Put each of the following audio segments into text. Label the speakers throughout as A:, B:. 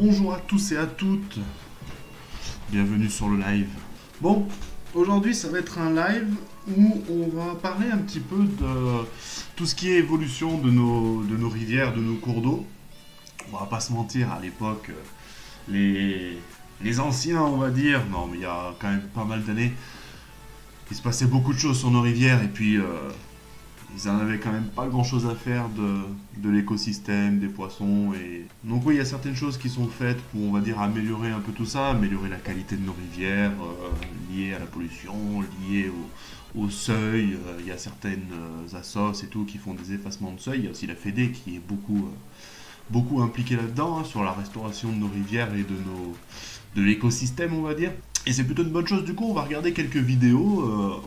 A: Bonjour à tous et à toutes, bienvenue sur le live. Bon, aujourd'hui ça va être un live où on va parler un petit peu de tout ce qui est évolution de nos rivières, de nos cours d'eau. On va pas se mentir, à l'époque, les anciens on va dire, non mais il y a quand même pas mal d'années, il se passait beaucoup de choses sur nos rivières et puis ils en avaient quand même pas grand chose à faire de l'écosystème, des poissons. Et donc oui, il y a certaines choses qui sont faites pour, on va dire, améliorer un peu tout ça, améliorer la qualité de nos rivières, liées à la pollution, liées au seuil. Il y a certaines assos et tout qui font des effacements de seuil. Il y a aussi la Fédé qui est beaucoup impliquée là-dedans, hein, sur la restauration de nos rivières et de l'écosystème, on va dire. Et c'est plutôt une bonne chose. Du coup, on va regarder quelques vidéos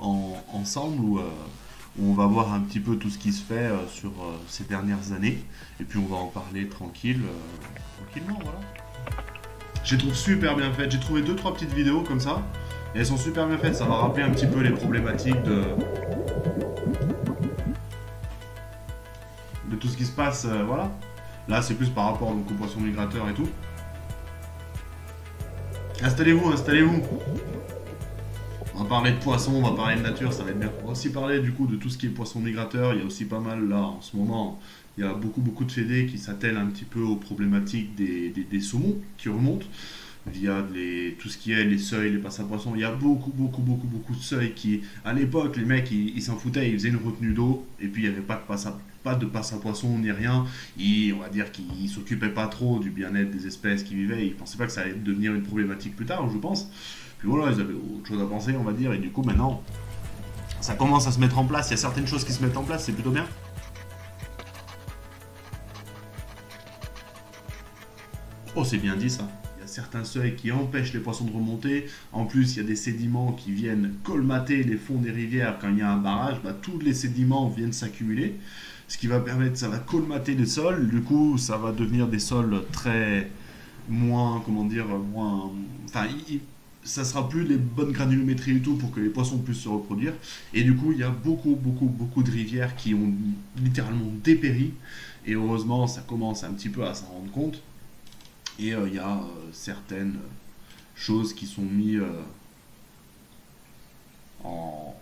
A: ensemble où on va voir un petit peu tout ce qui se fait sur ces dernières années. Et puis on va en parler tranquillement, voilà. Je les trouve super bien faites. J'ai trouvé 2-3 petites vidéos comme ça. Et elles sont super bien faites. Ça va rappeler un petit peu les problématiques de tout ce qui se passe, voilà. Là, c'est plus par rapport donc, aux poissons migrateurs et tout. Installez-vous, installez-vous. On va parler de poissons, on va parler de nature, ça va être bien. On va aussi parler du coup de tout ce qui est poissons migrateurs. Il y a aussi pas mal là en ce moment, il y a beaucoup de fédés qui s'attellent un petit peu aux problématiques des saumons qui remontent via tout ce qui est les seuils, les passes à poissons. Il y a beaucoup de seuils qui, à l'époque, les mecs ils s'en foutaient, ils faisaient une retenue d'eau et puis il n'y avait pas de passe à poissons ni rien. On va dire qu'ils s'occupaient pas trop du bien-être des espèces qui vivaient. Ils pensaient pas que ça allait devenir une problématique plus tard, je pense. Puis voilà, ils avaient autre chose à penser, on va dire, et du coup, maintenant, ça commence à se mettre en place. Il y a certaines choses qui se mettent en place, c'est plutôt bien. Oh, c'est bien dit, ça. Il y a certains seuils qui empêchent les poissons de remonter. En plus, il y a des sédiments qui viennent colmater les fonds des rivières. Quand il y a un barrage, tous les sédiments viennent s'accumuler. Ce qui va permettre, ça va colmater les sols. Du coup, ça va devenir des sols très... moins, comment dire, moins... Enfin, ça sera plus les bonnes granulométries et tout pour que les poissons puissent se reproduire. Et du coup, il y a beaucoup de rivières qui ont littéralement dépéri. Et heureusement, ça commence un petit peu à s'en rendre compte. Et il y a certaines choses qui sont mises en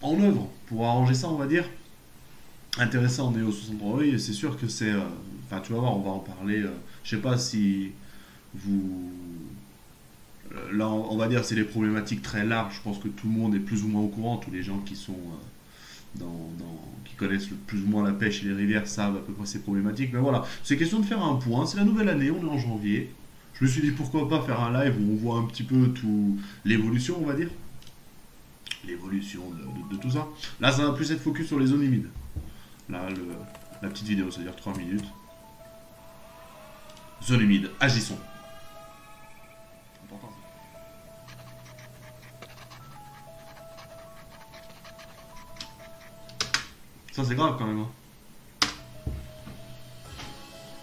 A: œuvre pour arranger ça, on va dire. Intéressant, on est au 63. Oui, c'est sûr que c'est... Enfin, tu vas voir, on va en parler. Je sais pas si vous... Là, on va dire c'est des problématiques très larges. Je pense que tout le monde est plus ou moins au courant. Tous les gens qui sont qui connaissent plus ou moins la pêche et les rivières savent à peu près ces problématiques. Mais voilà, c'est question de faire un point. C'est la nouvelle année, on est en janvier. Je me suis dit pourquoi pas faire un live où on voit un petit peu tout l'évolution, on va dire. L'évolution de tout ça. Là, ça va plus être focus sur les zones humides. Là, la petite vidéo, c'est-à-dire 3 minutes. Zone humide, agissons. Ça c'est grave quand même. Hein.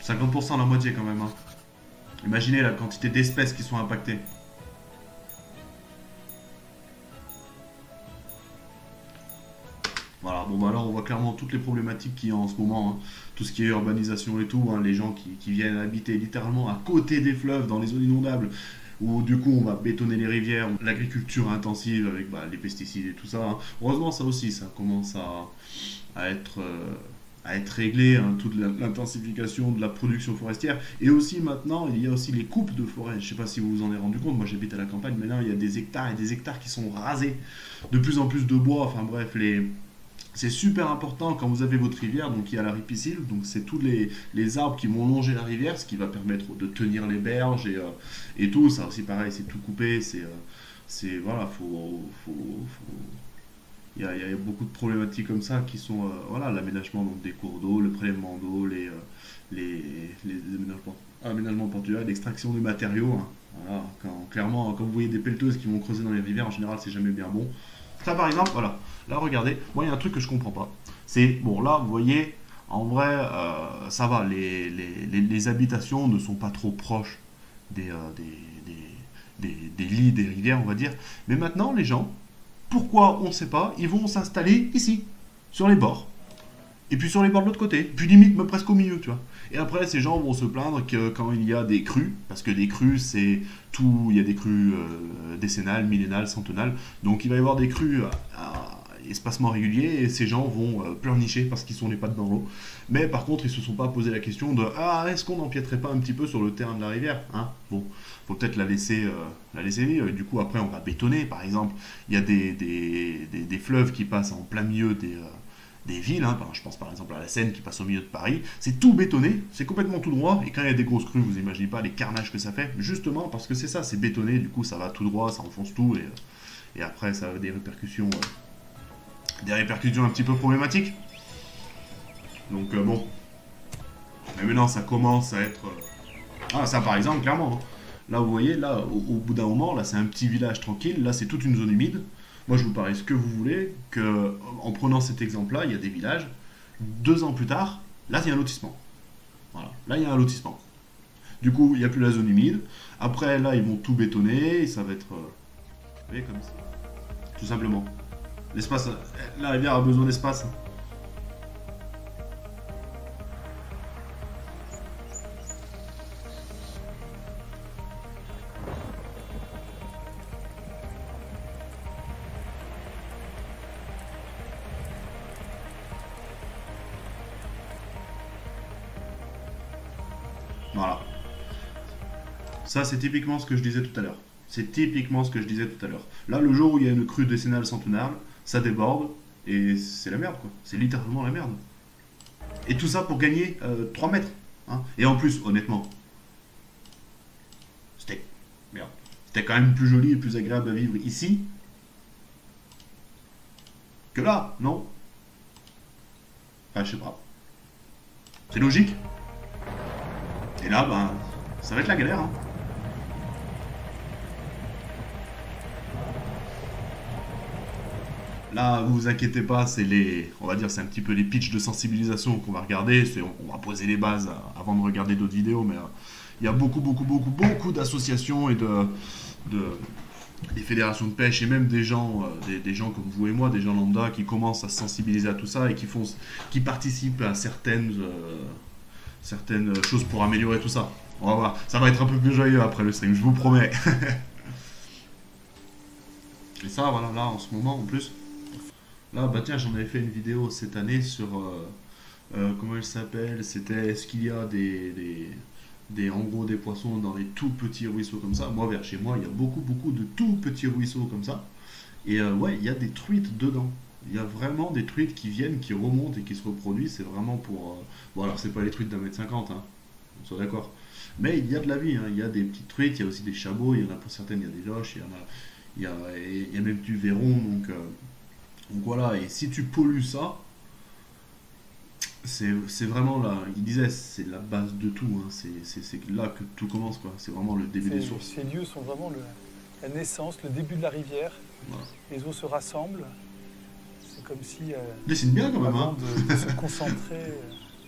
A: 50% la moitié quand même. Hein. Imaginez la quantité d'espèces qui sont impactées. Voilà, bon bah alors on voit clairement toutes les problématiques qu'il y a en ce moment. Hein. Tout ce qui est urbanisation et tout, hein, les gens qui viennent habiter littéralement à côté des fleuves, dans les zones inondables, où du coup on va bétonner les rivières, l'agriculture intensive avec les pesticides et tout ça. Hein. Heureusement ça aussi, ça commence à être réglé, hein, toute l'intensification de la production forestière. Et aussi maintenant, il y a aussi les coupes de forêt. Je ne sais pas si vous vous en avez rendu compte, moi j'habite à la campagne, maintenant il y a des hectares et des hectares qui sont rasés. De plus en plus de bois, enfin bref, c'est super important quand vous avez votre rivière, donc il y a la ripisylve, donc c'est tous les arbres qui vont longer la rivière, ce qui va permettre de tenir les berges et tout. Ça aussi pareil, c'est tout coupé, voilà, il y a beaucoup de problématiques comme ça qui sont voilà, l'aménagement des cours d'eau, le prélèvement d'eau, les aménagements portuaires, l'extraction des matériaux. Hein. Voilà, clairement, quand vous voyez des pelleteuses qui vont creuser dans les rivières, en général, c'est jamais bien bon. Ça, par exemple, voilà. Là, regardez, moi, il y a un truc que je comprends pas. C'est, bon, là, vous voyez, en vrai, ça va, les habitations ne sont pas trop proches des lits, des rivières, on va dire. Mais maintenant, les gens, pourquoi, on ne sait pas, ils vont s'installer ici, sur les bords. Et puis sur les bords de l'autre côté, puis limite même presque au milieu, tu vois. Et après, ces gens vont se plaindre que quand il y a des crues, parce que des crues, c'est tout, il y a des crues décennales, millénales, centenales, donc il va y avoir des crues à espacement régulier, et ces gens vont pleurnicher parce qu'ils sont les pattes dans l'eau. Mais par contre, ils se sont pas posé la question de ah, est-ce qu'on n'empiéterait pas un petit peu sur le terrain de la rivière, hein? Bon, faut peut-être la laisser vivre. Et du coup, après, on va bétonner, par exemple. Il y a des fleuves qui passent en plein milieu des villes, hein. Je pense par exemple à la Seine qui passe au milieu de Paris, c'est tout bétonné, c'est complètement tout droit, et quand il y a des grosses crues, vous imaginez pas les carnages que ça fait, justement parce que c'est ça, c'est bétonné, du coup ça va tout droit, ça enfonce tout, et après ça a des répercussions un petit peu problématiques. Donc bon, mais maintenant ça commence à être... Ah ça par exemple, clairement, hein. Là vous voyez, là au bout d'un moment, là c'est un petit village tranquille, là c'est toute une zone humide. Moi, je vous parie ce que vous voulez, que en prenant cet exemple-là, il y a des villages. 2 ans plus tard, là, il y a un lotissement. Voilà, là, il y a un lotissement. Du coup, il n'y a plus la zone humide. Après, là, ils vont tout bétonner, et ça va être... vous voyez, comme ça. Tout simplement. L'espace... La rivière a besoin d'espace. Voilà. Ça, c'est typiquement ce que je disais tout à l'heure. C'est typiquement ce que je disais tout à l'heure. Là, le jour où il y a une crue décennale centenaire, ça déborde, et c'est la merde, quoi. C'est littéralement la merde. Et tout ça pour gagner 3 mètres. Hein. Et en plus, honnêtement, c'était... Merde. C'était quand même plus joli et plus agréable à vivre ici que là, non? Enfin, je sais pas. C'est logique. Et là, ben, ça va être la galère, hein. Là, vous inquiétez pas, c'est les, on va dire, c'est un petit peu les pitchs de sensibilisation qu'on va regarder. On va poser les bases avant de regarder d'autres vidéos, mais il y a beaucoup d'associations et des fédérations de pêche et même des gens comme vous et moi, des gens lambda qui commencent à se sensibiliser à tout ça et qui participent à certaines choses pour améliorer tout ça. On va voir, ça va être un peu plus joyeux après le stream, je vous promets. Et ça, voilà, là en ce moment en plus. Là, bah tiens, j'en avais fait une vidéo cette année sur... comment elle s'appelle? C'était est-ce qu'il y a en gros des poissons dans les tout petits ruisseaux comme ça? Moi, vers chez moi, il y a beaucoup de tout petits ruisseaux comme ça. Et ouais, il y a des truites dedans. Il y a vraiment des truites qui viennent, qui remontent et qui se reproduisent. C'est vraiment pour... Bon, alors, c'est pas les truites d'1,50 m, hein. On soit d'accord. Mais il y a de la vie, hein. Il y a des petites truites, il y a aussi des chabots, il y en a pour certaines, il y a des loches, il y a même du verron, donc voilà, et si tu pollues ça, c'est vraiment là, il disait, c'est la base de tout, hein. C'est là que tout commence, quoi. C'est vraiment le début des sources.
B: Ces lieux sont vraiment la naissance, le début de la rivière. Voilà. Les eaux se rassemblent. C'est comme si...
A: il dessine bien quand même, hein.
B: de se concentrer...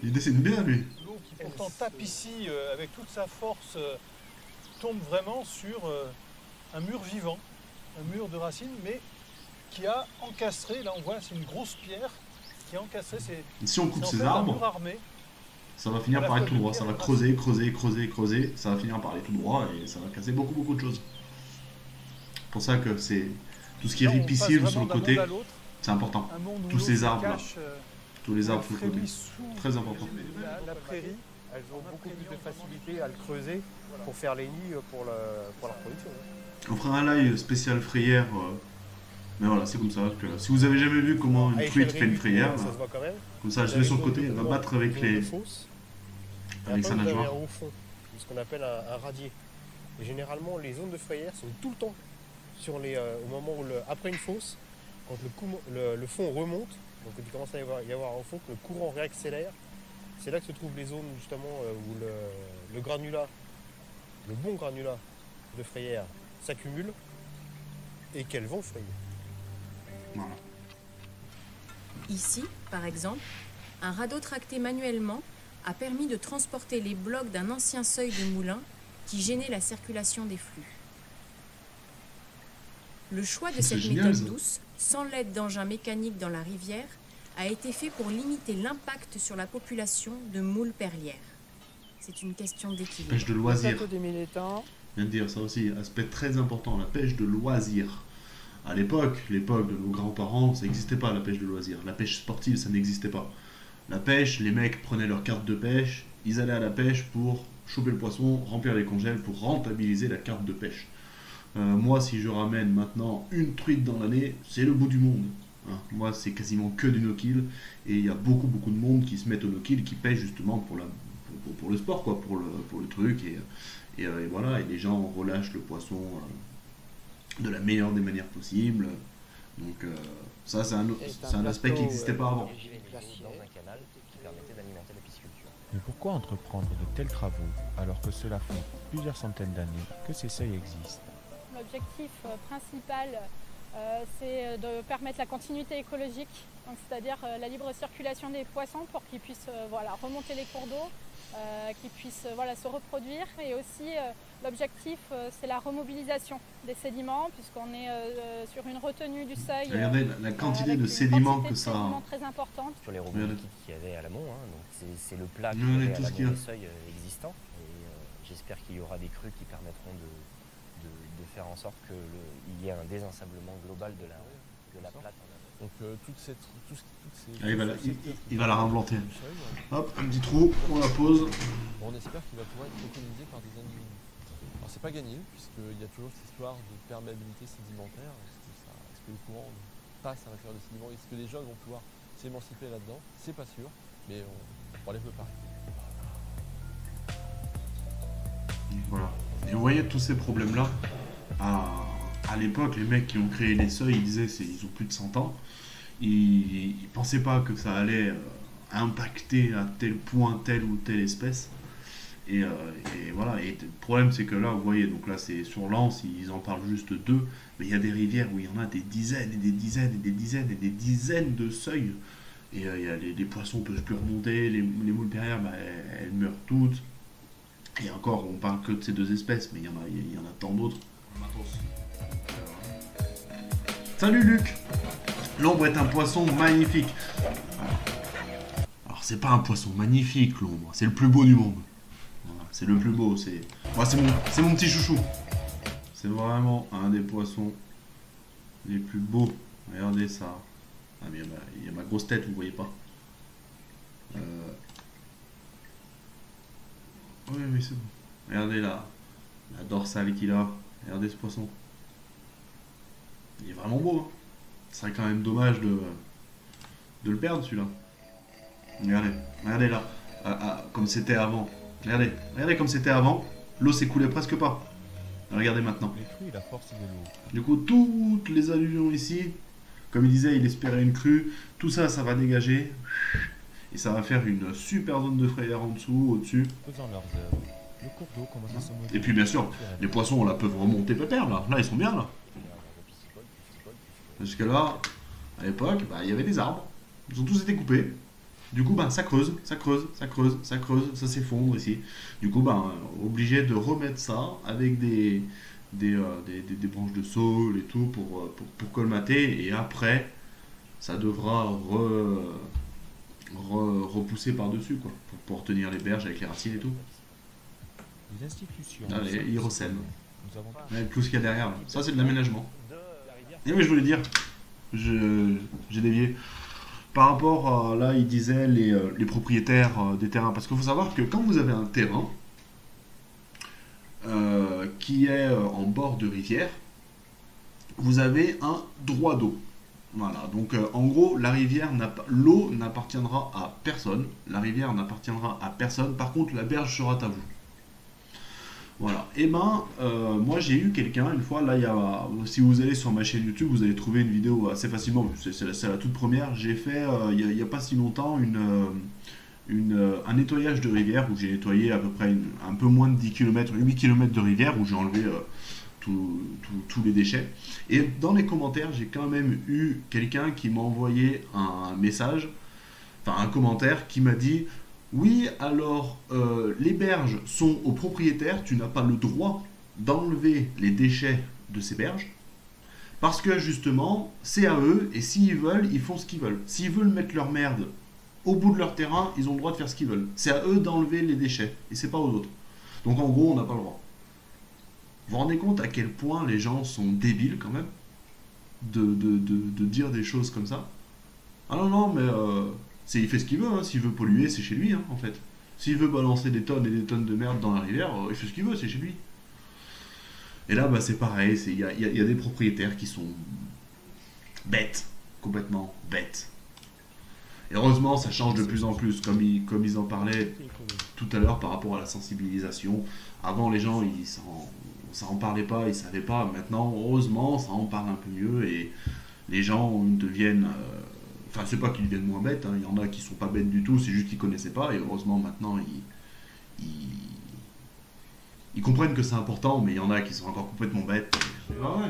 A: Il dessine bien, lui.
B: L'eau qui pourtant tape ici avec toute sa force tombe vraiment sur un mur vivant, un mur de racines, mais qui a encastré, là on voit, c'est une grosse pierre qui a encastré.
A: Si on coupe ces arbres, ça va finir par être tout droit, ça va creuser, ça va finir par aller tout droit et ça va casser beaucoup de choses. C'est pour ça que c'est tout ce qui est ripiscible sur le côté, c'est important. Tous ces arbres là, tous les arbres sur le côté, très important.
C: La prairie, elles ont beaucoup plus de facilité à le creuser pour faire les nids pour la reproduction.
A: On fera un live spécial frayère. Mais voilà, c'est comme ça. Si vous avez jamais vu comment une truite fait une frayère, là, comme ça, je vais sur le côté, elle va battre avec sa nageoire.
C: Au fond, ce qu'on appelle un radier. Et généralement, les zones de frayère sont tout le temps au moment où après une fosse, quand le fond remonte, donc il commence à y avoir au fond que le courant réaccélère. C'est là que se trouvent les zones justement où le granulat, le bon granulat de frayère s'accumule et qu'elles vont frayer.
A: Voilà.
D: Ici, par exemple, un radeau tracté manuellement a permis de transporter les blocs d'un ancien seuil de moulin qui gênait la circulation des flux. Le choix de cette méthode douce, sans l'aide d'engins mécaniques dans la rivière, a été fait pour limiter l'impact sur la population de moules perlières. C'est une question d'équilibre.
A: Pêche de loisir.
C: Plateau des mille étangs.
A: Je viens de dire ça aussi, aspect très important, la pêche de loisir. À l'époque de nos grands-parents, ça n'existait pas la pêche de loisir. La pêche sportive, ça n'existait pas. La pêche, les mecs prenaient leur carte de pêche, ils allaient à la pêche pour choper le poisson, remplir les congèles, pour rentabiliser la carte de pêche. Moi, si je ramène maintenant une truite dans l'année, c'est le bout du monde. Hein. Moi, c'est quasiment que du no-kill, et il y a beaucoup de monde qui se mettent au no-kill, qui pêchent justement pour le sport, quoi, pour le truc, et voilà, et les gens relâchent le poisson de la meilleure des manières possibles. Donc ça, c'est un aspect qui n'existait pas avant.
E: Mais pourquoi entreprendre de tels travaux alors que cela fait plusieurs centaines d'années que ces seuils existent?
F: L'objectif principal, c'est de permettre la continuité écologique, c'est-à-dire la libre circulation des poissons pour qu'ils puissent remonter les cours d'eau, qu'ils puissent se reproduire. Et aussi l'objectif, c'est la remobilisation des sédiments, puisqu'on est sur une retenue du seuil.
A: Regardez la quantité de sédiments que ça a.
F: Très importante.
G: Sur les robots qu'il y avait à l'amont, hein, donc c'est le plat qu'il y avait à l'amont des seuils existants. Et j'espère qu'il y aura des crues qui permettront de faire en sorte qu'il y ait un désensablement global de la plate.
H: Donc toutes ces
A: il va la réimplanter. Hop, un petit trou, on la pose.
H: On espère qu'il va pouvoir être colonisé par des individus. Alors c'est pas gagné, puisqu'il y a toujours cette histoire de perméabilité sédimentaire. Est-ce que les courants passent à l'intérieur des sédiments? Est-ce que les jeunes vont pouvoir s'émanciper là-dedans? C'est pas sûr, mais on relève le pari.
A: Voilà. Et vous voyez tous ces problèmes-là. À l'époque, les mecs qui ont créé les seuils, ils disaient ils ont plus de 100 ans. Ils pensaient pas que ça allait impacter à tel point telle ou telle espèce. Et voilà. Et le problème, c'est que là, vous voyez, donc là, c'est sur l'Anse, ils en parlent juste deux. Mais il y a des rivières où il y en a des dizaines et des dizaines et des dizaines et des dizaines de seuils. Et les poissons ne peuvent plus remonter. Les moules perlières, elles meurent toutes. Et encore, on parle que de ces deux espèces, mais il y en a tant d'autres. Salut Luc! L'ombre est un poisson magnifique. Alors c'est pas un poisson magnifique l'ombre, c'est le plus beau du monde. Voilà, c'est le plus beau, c'est mon petit chouchou. C'est vraiment un des poissons les plus beaux. Regardez ça. Ah mais il y a ma grosse tête, vous voyez pas. Oui, c'est bon. Regardez la dorsale qu'il a. Regardez ce poisson. Il est vraiment beau. Hein. Ce serait quand même dommage de le perdre celui-là. Regardez là. Comme c'était avant. Regardez comme c'était avant. L'eau s'écoulait presque pas. Regardez maintenant.
E: La force de l'eau.
A: Du coup, toutes les alluvions ici, comme il disait, il espérait une crue. Tout ça, ça va dégager. Et ça va faire une super zone de frayère en dessous, au-dessus.
E: Faisant leurs œuvres, le cours d'eau commence à se modeler.
A: Et puis bien sûr, les poissons là peuvent remonter pépère là. Là ils sont bien là. Parce que là, à l'époque, il y avait des arbres. Ils ont tous été coupés. Du coup, ça creuse, ça s'effondre ici. Du coup, obligé de remettre ça avec des branches de saule et tout pour colmater. Et après, ça devra repousser par-dessus, quoi, pour tenir les berges avec les racines et tout.
E: Les institutions.
A: Allez, ils recèlent.
E: Nous avons
A: Avec tout ce qu'il y a derrière. Là. Ça, c'est de l'aménagement. Et oui, je voulais dire, j'ai dévié. Par rapport à, là, il disait les propriétaires des terrains. Parce qu'il faut savoir que quand vous avez un terrain qui est en bord de rivière, vous avez un droit d'eau. Voilà, donc en gros, l'eau n'appartiendra à personne. La rivière n'appartiendra à personne. Par contre, la berge sera à vous. Voilà, et moi j'ai eu quelqu'un, une fois, là, si vous allez sur ma chaîne YouTube, vous allez trouver une vidéo assez facilement, c'est la toute première. J'ai fait, il n'y a pas si longtemps, un nettoyage de rivière, où j'ai nettoyé à peu près un peu moins de 10 km, 8 km de rivière, où j'ai enlevé tous les déchets. Et dans les commentaires, j'ai quand même eu quelqu'un qui m'a envoyé un message, enfin un commentaire, qui m'a dit... Oui, alors, les berges sont aux propriétaires, tu n'as pas le droit d'enlever les déchets de ces berges. Parce que justement, c'est à eux, et s'ils veulent, ils font ce qu'ils veulent. S'ils veulent mettre leur merde au bout de leur terrain, ils ont le droit de faire ce qu'ils veulent. C'est à eux d'enlever les déchets, et c'est pas aux autres. Donc en gros, on n'a pas le droit. Vous vous rendez compte à quel point les gens sont débiles quand même de dire des choses comme ça? Ah non, non, mais il fait ce qu'il veut, hein. S'il veut polluer, c'est chez lui, hein, en fait. S'il veut balancer des tonnes et des tonnes de merde dans la rivière, il fait ce qu'il veut, c'est chez lui. Et là, bah, c'est pareil, il y a des propriétaires qui sont bêtes, complètement bêtes. Et heureusement, ça change de plus en plus, comme ils en parlaient tout à l'heure par rapport à la sensibilisation. Avant, les gens, ça en parlait pas, ils savaient pas. Maintenant, heureusement, ça en parle un peu mieux et les gens deviennent... Enfin, c'est pas qu'ils deviennent moins bêtes, hein. Il y en a qui sont pas bêtes du tout, c'est juste qu'ils connaissaient pas. Et heureusement, maintenant, ils comprennent que c'est important, mais il y en a qui sont encore complètement bêtes.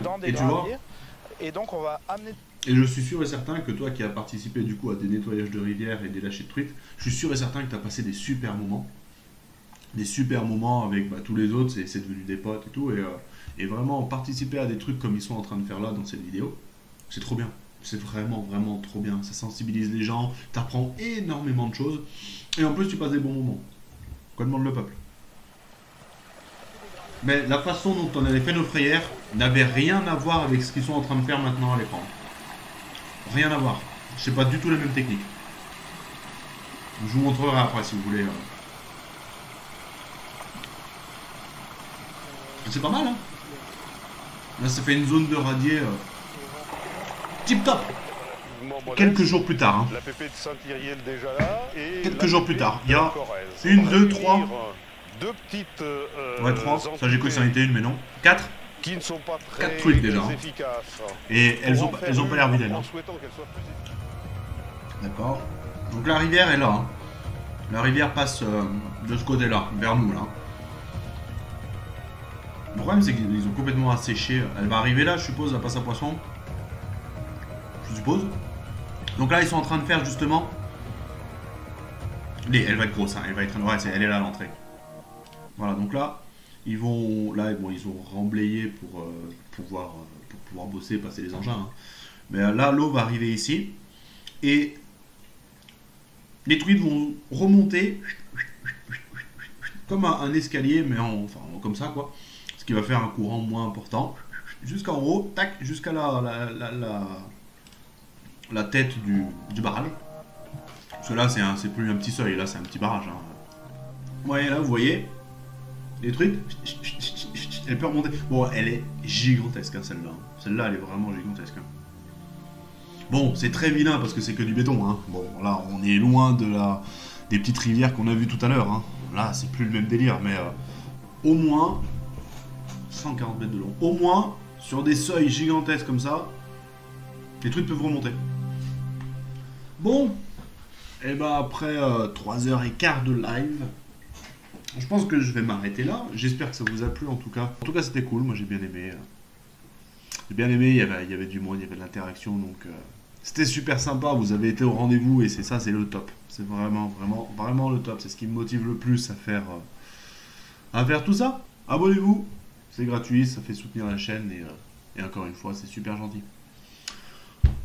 I: Dans des
A: et tu vois,
I: et donc, on va amener...
A: Et je suis sûr et certain que toi qui as participé du coup à des nettoyages de rivières et des lâchers de truites, je suis sûr et certain que tu as passé des super moments. Des super moments avec tous les autres, c'est devenu des potes et tout. Et vraiment participer à des trucs comme ils sont en train de faire là dans cette vidéo, c'est trop bien. C'est vraiment, vraiment trop bien. Ça sensibilise les gens, tu apprends énormément de choses. Et en plus tu passes des bons moments. Quoi demande le peuple? Mais la façon dont on avait fait nos frayères n'avait rien à voir avec ce qu'ils sont en train de faire maintenant à l'écran. Rien à voir. C'est pas du tout la même technique. Je vous montrerai après si vous voulez. C'est pas mal, hein. Là, ça fait une zone de radier tip top. Quelques jours plus tard. Hein.
J: La PP de Saint-Yriel déjà là. Et
A: quelques jours plus tard. Il y a une, deux, trois.
J: Deux petites.
A: Ouais, trois. Ça, j'ai cru que ça en était une, mais non. Quatre.
J: Qui ne sont pas très
A: 4 tweets déjà.
J: efficaces.
A: Et elles ont pas l'air vilaines. D'accord. Donc la rivière est là. Hein. La rivière passe de ce côté-là, vers nous là. Le problème c'est qu'ils ont complètement asséché. Elle va arriver là, je suppose, la passe à poisson. Je suppose. Donc là ils sont en train de faire justement. Elle va être grosse, hein. Elle va être. Ouais, elle est là à l'entrée. Voilà, donc là. Ils vont ils ont remblayé pour pouvoir bosser, passer les engins. Hein. Mais là, l'eau va arriver ici. Et les truites vont remonter comme un escalier, mais comme ça, quoi. Ce qui va faire un courant moins important. Jusqu'en haut, tac, jusqu'à la tête du barrage. Parce que là, c'est plus un petit seuil, là, c'est un petit barrage. Hein. Ouais, là, vous voyez. Les truites, elle peut remonter. Bon, elle est gigantesque, hein, celle-là. Celle-là, elle est vraiment gigantesque. Hein. Bon, c'est très vilain parce que c'est que du béton. Hein. Bon, là, on est loin des petites rivières qu'on a vues tout à l'heure. Hein. Là, c'est plus le même délire, mais au moins 140 mètres de long. Au moins, sur des seuils gigantesques comme ça, les truites peuvent remonter. Bon, et ben après 3h15 de live. Je pense que je vais m'arrêter là. J'espère que ça vous a plu en tout cas. En tout cas, c'était cool. Moi, j'ai bien aimé. J'ai bien aimé. Il y avait du monde, il y avait de l'interaction. Donc, c'était super sympa. Vous avez été au rendez-vous et c'est le top. C'est vraiment, vraiment, vraiment le top. C'est ce qui me motive le plus à faire tout ça. Abonnez-vous. C'est gratuit. Ça fait soutenir la chaîne. Et encore une fois, c'est super gentil.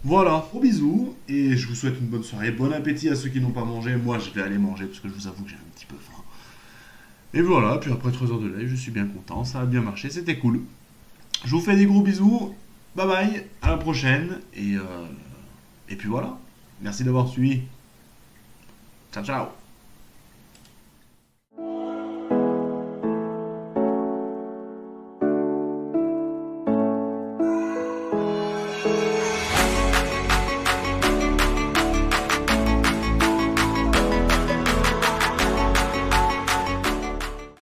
A: Voilà. Gros bisous. Et je vous souhaite une bonne soirée. Bon appétit à ceux qui n'ont pas mangé. Moi, je vais aller manger parce que je vous avoue que j'ai un petit peu faim. Et voilà, puis après 3 heures de live, je suis bien content, ça a bien marché, c'était cool. Je vous fais des gros bisous, bye bye, à la prochaine, et puis voilà. Merci d'avoir suivi. Ciao, ciao.